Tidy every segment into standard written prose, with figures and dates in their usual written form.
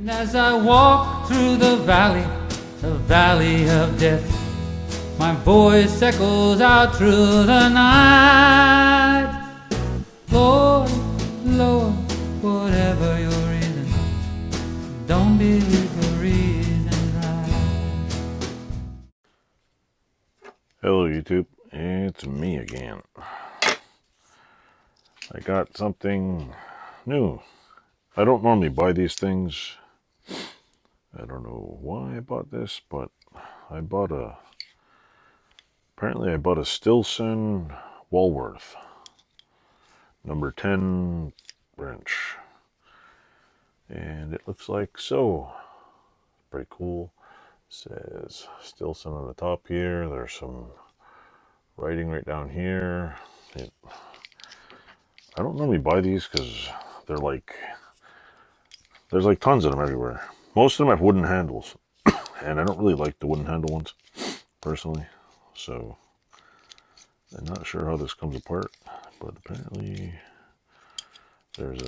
And as I walk through the valley of death, my voice echoes out through the night. Lord, Lord, whatever your reason, don't believe the reason right. Hello YouTube, it's me again. I got something new. I don't normally buy these things. I don't know why I bought this, but apparently I bought a Stilson Walworth number 10 wrench. And it looks like so. Pretty cool. It says Stilson on the top here. There's some writing right down here. I don't normally buy these because there's like tons of them everywhere. Most of them have wooden handles, and I don't really like the wooden handle ones, personally. So, I'm not sure how this comes apart, but apparently comes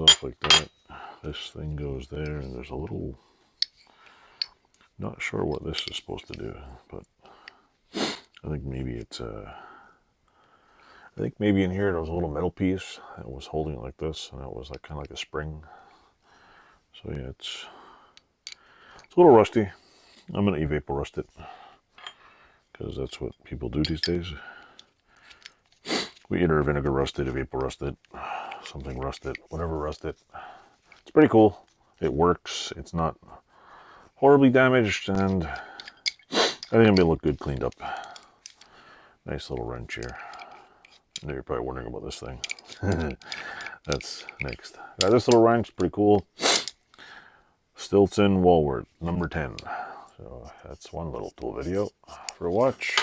off like that. This thing goes there, and there's a little, not sure what this is supposed to do, but I think maybe I think maybe in here there was a little metal piece that was holding it like this, and it was like kind of like a spring. So yeah, it's a little rusty. I'm gonna e-vapor rust it because that's what people do these days. We either vinegar rust it, vapor rust it, something rust it, whatever rust it. It's pretty cool. It works. It's not horribly damaged, and I think it'll look good cleaned up. Nice little wrench here. I know you're probably wondering about this thing. That's next. Got this little wrench, pretty cool. Stilson Walworth, number 10. So that's one little tool video for a watch.